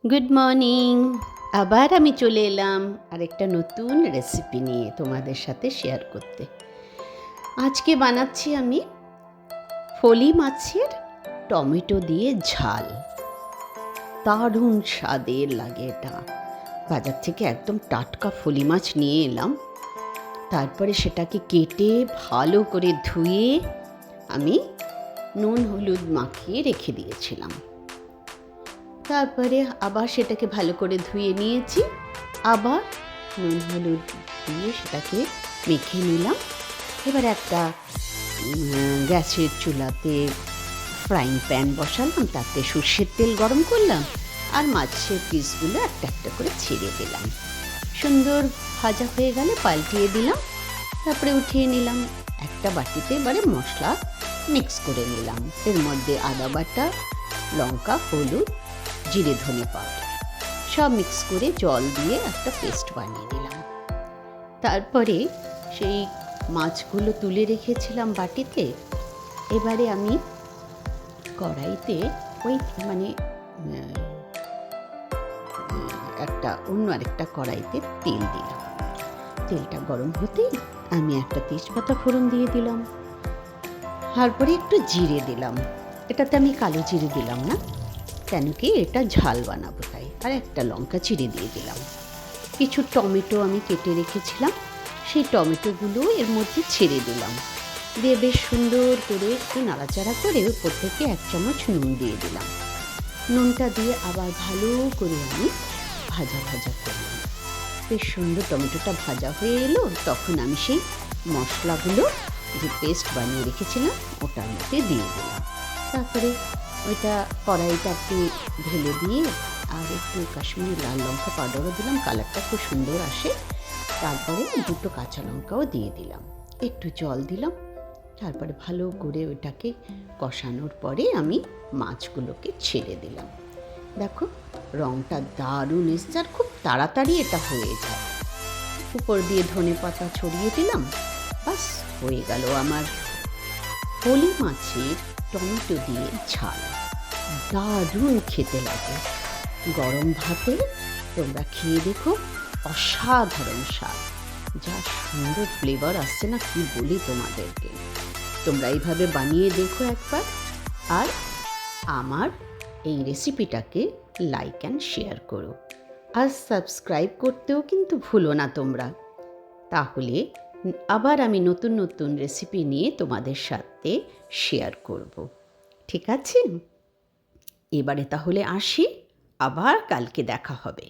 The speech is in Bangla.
Good morning. আবার আমি চলে এলাম আরেকটা নতুন রেসিপি নিয়ে তোমাদের সাথে শেয়ার করতে। আজকে বানাচ্ছি আমি ফলি মাছের টমেটো দিয়ে ঝাল। দারুণ স্বাদের লাগে এটা। বাজার থেকে একদম টাটকা ফলি মাছ নিয়ে এলাম, তারপরে সেটাকে কেটে ভালো করে ধুয়ে আমি নুন হলুদ মাখিয়ে রেখে দিয়েছিলাম। তারপরে আবার সেটাকে ভালো করে ধুয়ে নিয়েছি, আবার নুন হলুদ দিয়ে সেটাকে মেখে নিলাম। এবার একটা গ্যাসের চুলাতে ফ্রাইং প্যান বসালাম, তাতে সর্ষের তেল গরম করলাম, আর মাছের পিসগুলো একটা একটা করে ছেড়ে দিলাম। সুন্দর ভাজা হয়ে গেলে পাল্টিয়ে দিলাম, তারপরে উঠিয়ে নিলাম। একটা বাটিতে এবারে মশলা মিক্স করে নিলাম। এর মধ্যে আদা বাটা, লঙ্কা, হলুদ, জিরে ধনে পাউডার সব মিক্স করে জল দিয়ে একটা পেস্ট বানিয়ে নিলাম। তারপরে সেই মাছগুলো তুলে রেখেছিলাম বাটিতে। এবারে আমি কড়াইতে ওই অন্য আরেকটা কড়াইতে তেল দিলাম। তেলটা গরম হতেই আমি একটা তেজপাতা ফোড়ন দিয়ে দিলাম, তারপরে একটু জিরে দিলাম। এটাতে আমি কালো জিরে দিলাম না, কেন কি এটা ঝাল বানাবো তাই। আর একটা লঙ্কা চিড়ে দিয়ে দিলাম। কিছু টমেটো আমি কেটে রেখেছিলাম, সেই টমেটোগুলো এর মধ্যে ছেড়ে দিলাম। দিয়ে বেশ সুন্দর করে একটু নাড়াচাড়া করে উপর থেকে 1 চামচ নুন দিয়ে দিলাম। নুনটা দিয়ে আবার ভালো করে আমি ভাজা করলাম। বেশ সুন্দর টমেটোটা ভাজা হয়ে এলো, তখন আমি সেই মশলাগুলো যে পেস্ট বানিয়ে রেখেছিলাম ওটার মধ্যে দিয়ে দিলাম। তারপরে ওইটা কড়াইটাকে ঢেলে দিয়ে আর একটু কাশ্মীরি লাল লঙ্কা পাউডারও দিলাম, কালারটা খুব সুন্দর আসে। তারপরে 2টো কাঁচা লঙ্কাও দিয়ে দিলাম, একটু জল দিলাম। তারপরে ভালো করে ওটাকে কষানোর পরে আমি মাছগুলোকে ছেড়ে দিলাম। দেখো রঙটা দারুণ এসছে, আর খুব তাড়াতাড়ি এটা হয়ে যায়। উপর দিয়ে ধনে পাতা ছড়িয়ে দিলাম, বাস হয়ে গেল আমার ফলি মাছের টমেটো দিয়ে ঝাল। দারুণ খেতে লাগে। গরম ভাতে তোমরা খেয়ে দেখো, অসাধারণ স্বাদ। যা সুন্দর ফ্লেভার আসছে না, কি বলি তোমাদেরকে। তোমরা এইভাবে বানিয়ে দেখো একবার, আর আমার এই রেসিপিটাকে লাইক অ্যান্ড শেয়ার করো, আর সাবস্ক্রাইব করতেও কিন্তু ভুলো না তোমরা। তাহলে আবার আমি নতুন নতুন রেসিপি নিয়ে তোমাদের সাথে শেয়ার করব। ঠিক আছে, এবারে তাহলে আসি, আবার কালকে দেখা হবে।